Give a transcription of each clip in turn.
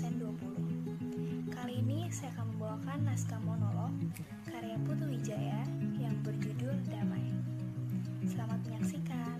absen 20. Kali ini saya akan membawakan naskah monolog karya Putu Wijaya yang berjudul Damai. Selamat menyaksikan.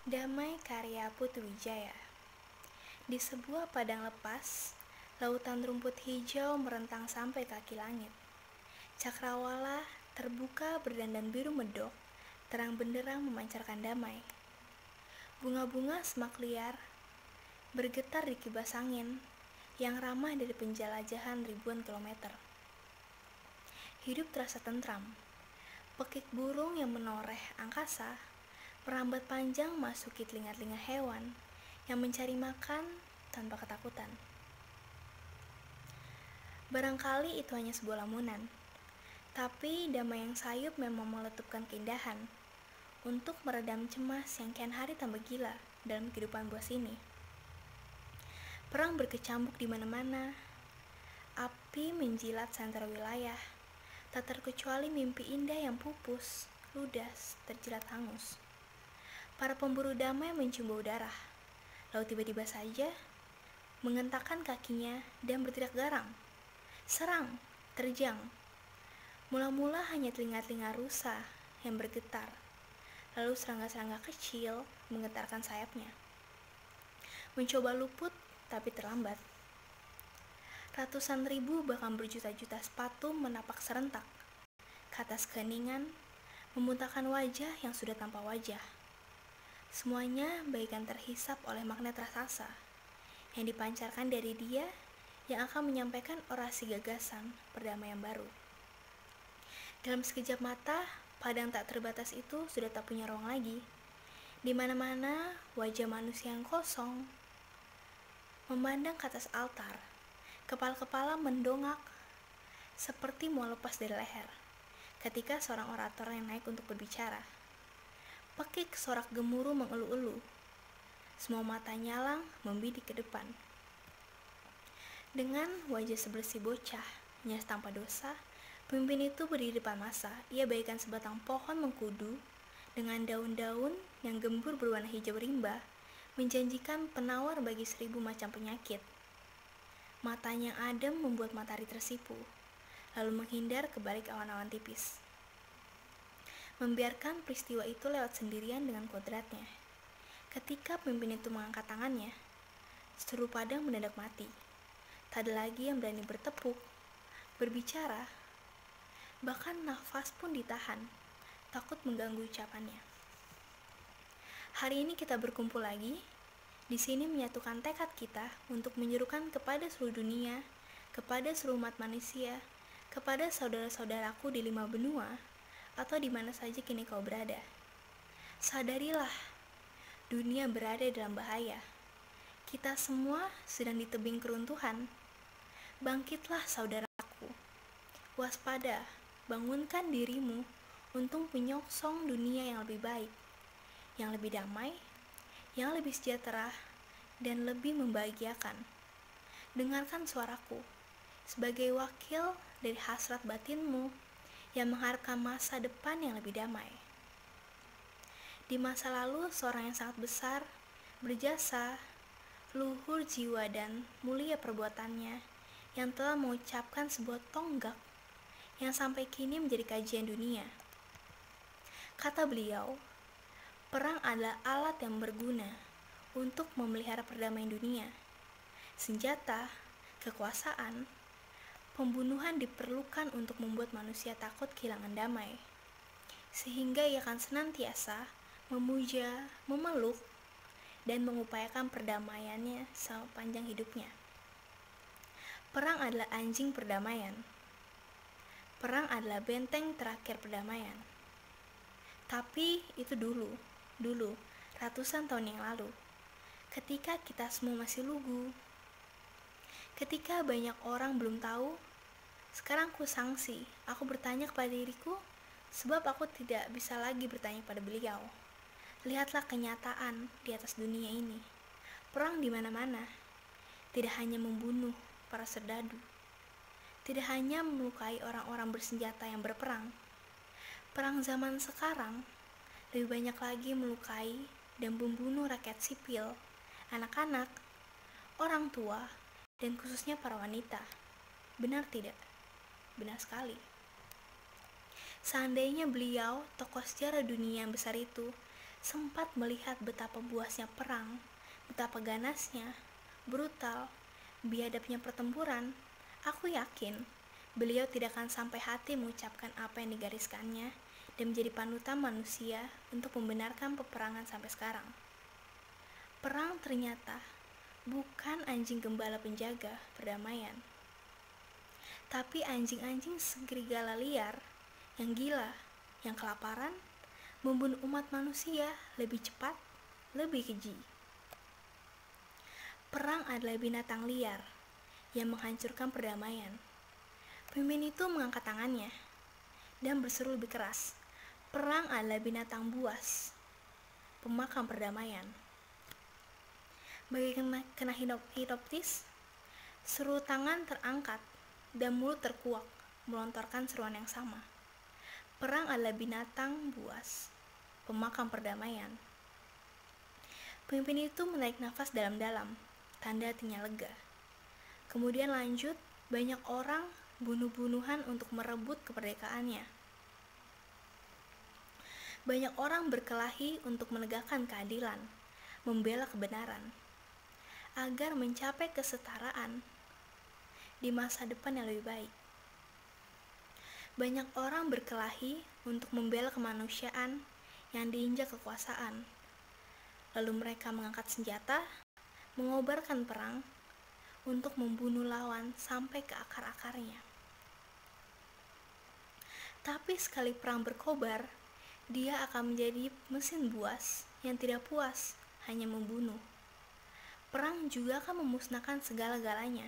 Damai karya Putu Wijaya. Di sebuah padang lepas, lautan rumput hijau merentang sampai kaki langit. Cakrawala terbuka berdandan biru medok, terang benderang memancarkan damai. Bunga-bunga semak liar bergetar di kibas angin yang ramah dari penjelajahan ribuan kilometer. Hidup terasa tentram. Pekik burung yang menoreh angkasa merambat panjang masuki telinga-telinga hewan yang mencari makan tanpa ketakutan. Barangkali itu hanya sebuah lamunan, tapi damai yang sayup memang meletupkan keindahan untuk meredam cemas yang kian hari tambah gila dalam kehidupan buas ini. Perang berkecamuk di mana-mana, api menjilat santero wilayah, tak terkecuali mimpi indah yang pupus, ludas, terjilat hangus. Para pemburu damai mencium bau darah, lalu tiba-tiba saja mengentakkan kakinya dan berteriak garang, serang, terjang. Mula-mula hanya telinga-telinga rusa yang bergetar, lalu serangga-serangga kecil menggetarkan sayapnya. Mencoba luput, tapi terlambat. Ratusan ribu bahkan berjuta-juta sepatu menapak serentak ke atas keheningan, memuntahkan wajah yang sudah tanpa wajah. Semuanya bagaikan terhisap oleh magnet raksasa yang dipancarkan dari dia yang akan menyampaikan orasi gagasan perdamaian baru. Dalam sekejap mata, padang tak terbatas itu sudah tak punya ruang lagi. Di mana-mana wajah manusia yang kosong memandang ke atas altar. Kepala-kepala mendongak seperti mau lepas dari leher ketika seorang orator yang naik untuk berbicara. Pekik sorak gemuruh mengeluh-eluh. Semua mata nyalang membidik ke depan. Dengan wajah sebersih bocah, nyas tanpa dosa, pemimpin itu berdiri di depan masa. Ia bagaikan sebatang pohon mengkudu dengan daun-daun yang gembur berwarna hijau rimba, menjanjikan penawar bagi 1000 macam penyakit. Matanya yang adem membuat matahari tersipu, lalu menghindar ke balik awan-awan tipis. Membiarkan peristiwa itu lewat sendirian dengan kodratnya. Ketika pemimpin itu mengangkat tangannya, seluruh padang mendadak mati. Tak ada lagi yang berani bertepuk, berbicara, bahkan nafas pun ditahan, takut mengganggu ucapannya. Hari ini kita berkumpul lagi, di sini menyatukan tekad kita untuk menyerukan kepada seluruh dunia, kepada seluruh umat manusia, kepada saudara-saudaraku di 5 benua, atau di mana saja kini kau berada. Sadarilah, dunia berada dalam bahaya. Kita semua sedang di tebing keruntuhan. Bangkitlah saudaraku, waspada, bangunkan dirimu untuk menyongsong dunia yang lebih baik, yang lebih damai, yang lebih sejahtera, dan lebih membahagiakan. Dengarkan suaraku sebagai wakil dari hasrat batinmu yang mengharapkan masa depan yang lebih damai. Di masa lalu, seorang yang sangat besar, berjasa, luhur jiwa dan mulia perbuatannya, yang telah mengucapkan sebuah tonggak yang sampai kini menjadi kajian dunia. Kata beliau, perang adalah alat yang berguna untuk memelihara perdamaian dunia. Senjata, kekuasaan, pembunuhan diperlukan untuk membuat manusia takut kehilangan damai, sehingga ia akan senantiasa memuja, memeluk, dan mengupayakan perdamaiannya sepanjang hidupnya. Perang adalah anjing perdamaian. Perang adalah benteng terakhir perdamaian. Tapi itu dulu, ratusan tahun yang lalu, ketika kita semua masih lugu, ketika banyak orang belum tahu. Sekarang aku sangsi, aku bertanya kepada diriku, sebab aku tidak bisa lagi bertanya pada beliau. Lihatlah kenyataan di atas dunia ini. Perang di mana-mana, tidak hanya membunuh para serdadu, tidak hanya melukai orang-orang bersenjata yang berperang. Perang zaman sekarang lebih banyak lagi melukai dan membunuh rakyat sipil, anak-anak, orang tua, dan khususnya para wanita. Benar tidak? Benar sekali. Seandainya beliau, tokoh sejarah dunia yang besar itu, sempat melihat betapa buasnya perang, betapa ganasnya, brutal, biadabnya pertempuran, aku yakin beliau tidak akan sampai hati mengucapkan apa yang digariskannya dan menjadi panutan manusia untuk membenarkan peperangan sampai sekarang. Perang ternyata bukan anjing gembala penjaga perdamaian, tapi anjing-anjing serigala liar yang gila, yang kelaparan, membunuh umat manusia lebih cepat, lebih keji. Perang adalah binatang liar yang menghancurkan perdamaian. Pemimpin itu mengangkat tangannya dan berseru lebih keras. Perang adalah binatang buas, pemakam perdamaian. Bagi kena hipnotis, seru tangan terangkat dan mulut terkuak melontarkan seruan yang sama. Perang adalah binatang buas, pemakam perdamaian. Pemimpin itu menarik nafas dalam-dalam, tanda hatinya lega. Kemudian lanjut, banyak orang bunuh-bunuhan untuk merebut kemerdekaannya. Banyak orang berkelahi untuk menegakkan keadilan, membela kebenaran, agar mencapai kesetaraan di masa depan yang lebih baik. Banyak orang berkelahi untuk membela kemanusiaan yang diinjak kekuasaan. Lalu mereka mengangkat senjata, mengobarkan perang untuk membunuh lawan sampai ke akar-akarnya. Tapi sekali perang berkobar, dia akan menjadi mesin buas yang tidak puas hanya membunuh. Perang juga akan memusnahkan segala-galanya.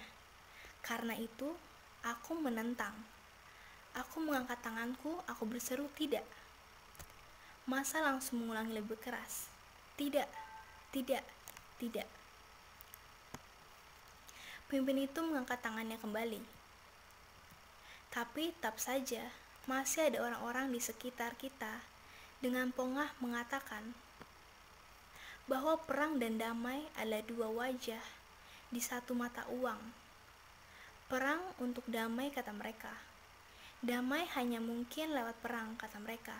Karena itu, aku menentang. Aku mengangkat tanganku, aku berseru tidak. Masa langsung mengulangi lebih keras. Tidak, tidak, tidak. Pemimpin itu mengangkat tangannya kembali. Tapi tetap saja, masih ada orang-orang di sekitar kita dengan pongah mengatakan bahwa perang dan damai adalah dua wajah di satu mata uang. Perang untuk damai, kata mereka. Damai hanya mungkin lewat perang, kata mereka.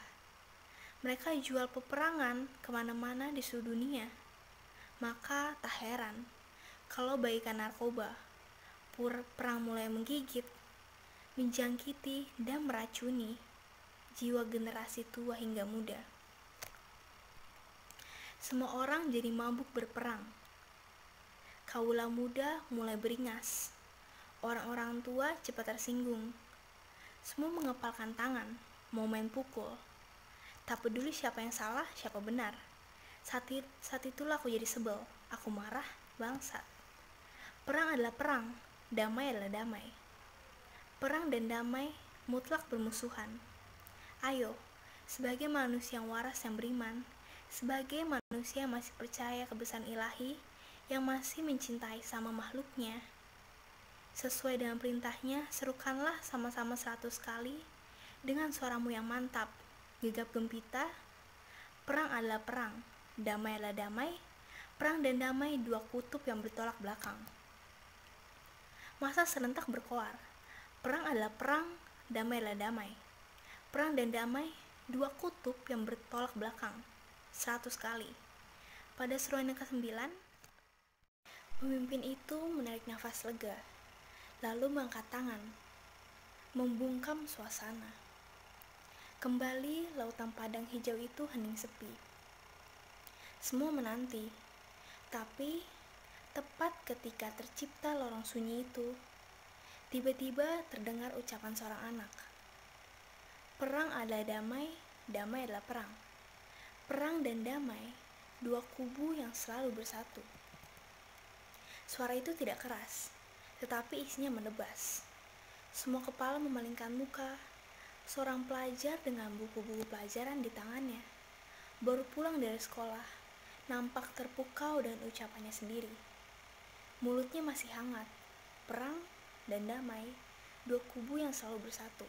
Mereka jual peperangan kemana-mana di seluruh dunia. Maka tak heran kalau bagaikan narkoba, perang mulai menggigit, menjangkiti dan meracuni jiwa generasi tua hingga muda. Semua orang jadi mabuk berperang. Kaula muda mulai beringas. Orang-orang tua cepat tersinggung. Semua mengepalkan tangan, mau main pukul. Tak peduli siapa yang salah, siapa benar. Saat itulah aku jadi sebel. Aku marah, bangsat. Perang adalah perang, damai adalah damai. Perang dan damai mutlak bermusuhan. Ayo, sebagai manusia yang waras yang beriman, sebagai manusia yang masih percaya kebesaran ilahi, yang masih mencintai sama makhluknya, sesuai dengan perintahnya, serukanlah sama-sama 100 kali dengan suaramu yang mantap, gegap gempita. Perang adalah perang, damai adalah damai. Perang dan damai dua kutub yang bertolak belakang. Masa serentak berkoar. Perang adalah perang, damai adalah damai. Perang dan damai dua kutub yang bertolak belakang 100 kali. Pada seruan yang ke-9, pemimpin itu menarik nafas lega, lalu mengangkat tangan, membungkam suasana. Kembali lautan padang hijau itu hening sepi. Semua menanti, tapi tepat ketika tercipta lorong sunyi itu, tiba-tiba terdengar ucapan seorang anak. Perang adalah damai, damai adalah perang. Perang dan damai, dua kubu yang selalu bersatu. Suara itu tidak keras, tetapi isinya menebas. Semua kepala memalingkan muka. Seorang pelajar dengan buku-buku pelajaran di tangannya, baru pulang dari sekolah, nampak terpukau dengan ucapannya sendiri. Mulutnya masih hangat. Perang dan damai, dua kubu yang selalu bersatu.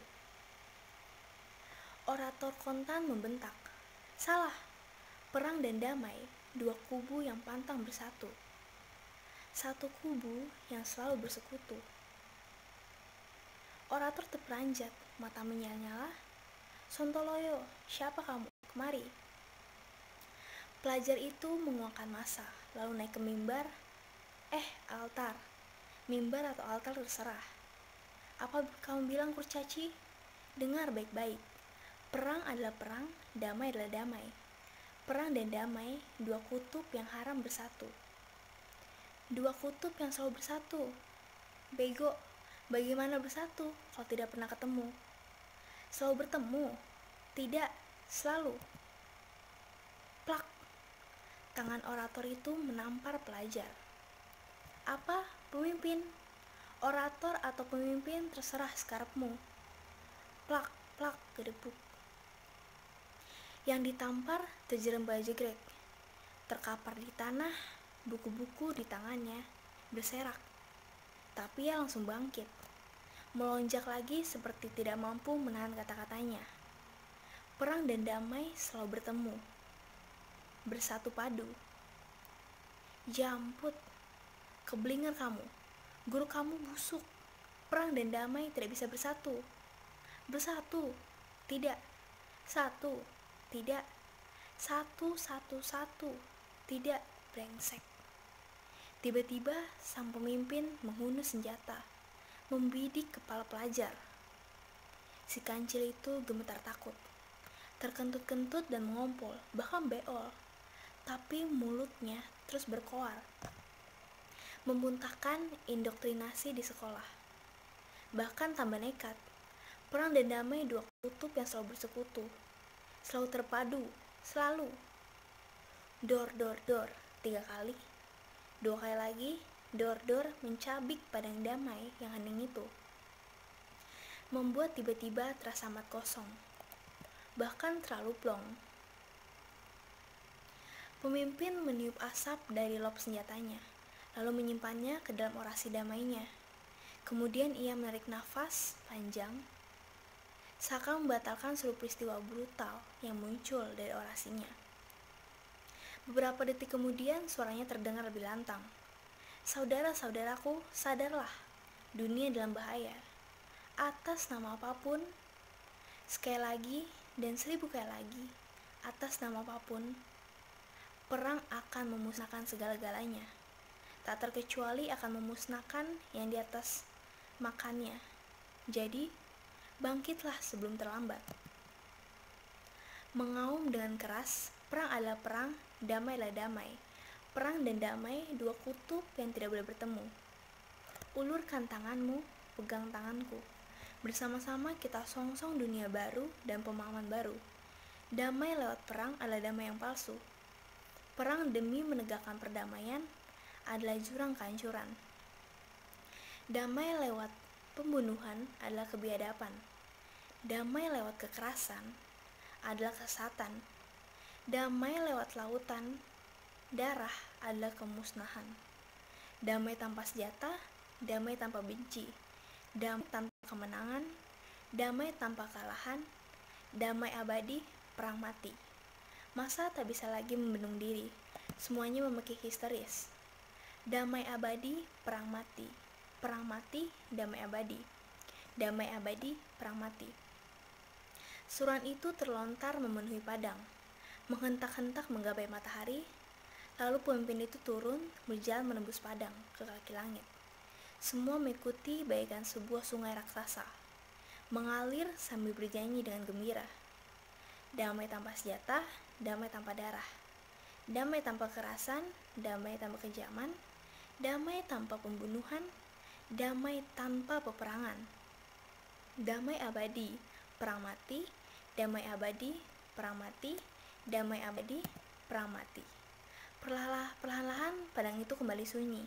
Orator kontan membentak, salah, perang dan damai, dua kubu yang pantang bersatu. Satu kubu yang selalu bersekutu. Orator terperanjat, mata menyala-nyala. Sontoloyo, siapa kamu? Kemari. Pelajar itu menguangkan massa, lalu naik ke mimbar. Altar. Mimbar atau altar terserah. Apa kamu bilang, kurcaci? Dengar baik-baik. Perang adalah perang, damai adalah damai. Perang dan damai, dua kutub yang haram bersatu. Dua kutub yang selalu bersatu. Bego, bagaimana bersatu kalau tidak pernah ketemu? Selalu bertemu? Tidak, selalu. Plak. Tangan orator itu menampar pelajar. Apa? Pemimpin? Orator atau pemimpin terserah sekarepmu. Plak, plak, gedebuk. Yang ditampar terjerembab-jegrek, terkapar di tanah, buku-buku di tangannya berserak. Tapi ia langsung bangkit, melonjak lagi seperti tidak mampu menahan kata-katanya. Perang dan damai selalu bertemu, bersatu padu. Jamput, keblinger kamu, guru kamu busuk. Perang dan damai tidak bisa bersatu. Bersatu, tidak. Satu, tidak. Satu, tidak. Brengsek. Tiba-tiba sang pemimpin menghunus senjata, membidik kepala pelajar. Si kancil itu gemetar takut, terkentut-kentut dan mengompol, bahkan beol. Tapi mulutnya terus berkoar, memuntahkan indoktrinasi di sekolah. Bahkan tambah nekat. Perang dan damai dua kutub yang selalu bersekutu, selalu terpadu, selalu. Dor, dor, dor, 3 kali. 2 kali lagi, dor, dor mencabik padang damai yang hening itu. Membuat tiba-tiba terasa amat kosong, bahkan terlalu plong. Pemimpin meniup asap dari lob senjatanya, lalu menyimpannya ke dalam orasi damainya. Kemudian ia menarik nafas panjang, seakan membatalkan seluruh peristiwa brutal yang muncul dari orasinya. Beberapa detik kemudian suaranya terdengar lebih lantang. Saudara-saudaraku, sadarlah, dunia dalam bahaya. Atas nama apapun, sekali lagi dan 1000 kali lagi, atas nama apapun, perang akan memusnahkan segala-galanya. Tak terkecuali akan memusnahkan yang di atas makannya. Jadi, bangkitlah sebelum terlambat. Mengaum dengan keras, perang adalah perang, damai adalah damai. Perang dan damai, dua kutub yang tidak boleh bertemu. Ulurkan tanganmu, pegang tanganku. Bersama-sama kita songsong dunia baru dan pemahaman baru. Damai lewat perang adalah damai yang palsu. Perang demi menegakkan perdamaian adalah jurang kehancuran. Damai lewat pembunuhan adalah kebiadaban. Damai lewat kekerasan adalah kesesatan. Damai lewat lautan darah adalah kemusnahan. Damai tanpa senjata, damai tanpa benci, damai tanpa kemenangan, damai tanpa kalahan, damai abadi, perang mati. Masa tak bisa lagi membendung diri, semuanya memekik histeris. Damai abadi, perang mati. Perang mati, damai abadi. Damai abadi, perang mati. Suran itu terlontar memenuhi padang, menghentak-hentak menggapai matahari. Lalu pemimpin itu turun, berjalan menembus padang ke kaki langit. Semua mengikuti bagaikan sebuah sungai raksasa, mengalir sambil bernyanyi dengan gembira. Damai tanpa senjata, damai tanpa darah. Damai tanpa kekerasan, damai tanpa kejaman. Damai tanpa pembunuhan, damai tanpa peperangan. Damai abadi, perang mati. Damai abadi, perang mati. Damai abadi, perang mati. Perlahan-lahan padang itu kembali sunyi.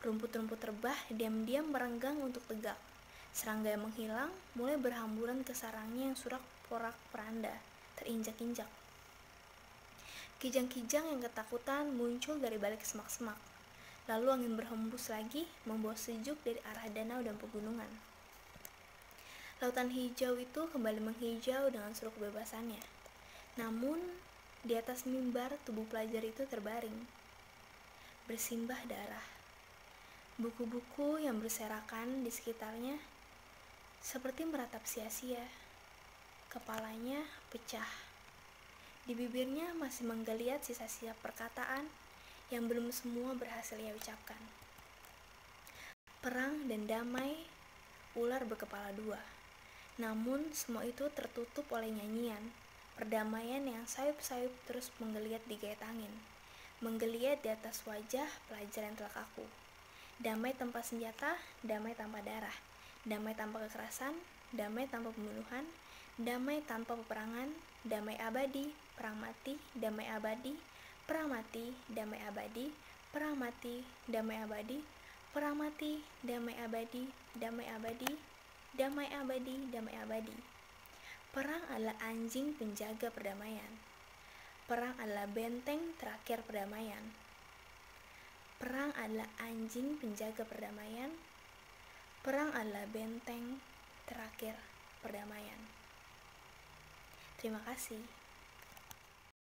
Rumput-rumput rebah diam-diam merenggang untuk tegak. Serangga yang menghilang mulai berhamburan ke sarangnya yang surak porak-poranda, terinjak-injak. Kijang-kijang yang ketakutan muncul dari balik semak-semak. Lalu angin berhembus lagi, membawa sejuk dari arah danau dan pegunungan. Lautan hijau itu kembali menghijau dengan seluruh kebebasannya. Namun, di atas mimbar tubuh pelajar itu terbaring, bersimbah darah. Buku-buku yang berserakan di sekitarnya seperti meratap sia-sia. Kepalanya pecah. Di bibirnya masih menggeliat sisa-sisa perkataan yang belum semua berhasil ia ucapkan. Perang dan damai, ular berkepala dua. Namun semua itu tertutup oleh nyanyian, perdamaian yang sayup-sayup terus menggeliat di gait angin, menggeliat di atas wajah pelajar yang telah kaku. Damai tanpa senjata, damai tanpa darah, damai tanpa kekerasan, damai tanpa pembunuhan, damai tanpa peperangan, damai abadi, perang mati, damai abadi, perang mati, damai abadi, perang mati, damai abadi, perang mati, damai abadi, damai abadi, damai abadi, damai abadi. Perang adalah anjing penjaga perdamaian. Perang adalah benteng terakhir perdamaian. Perang adalah anjing penjaga perdamaian. Perang adalah benteng terakhir perdamaian. Terima kasih.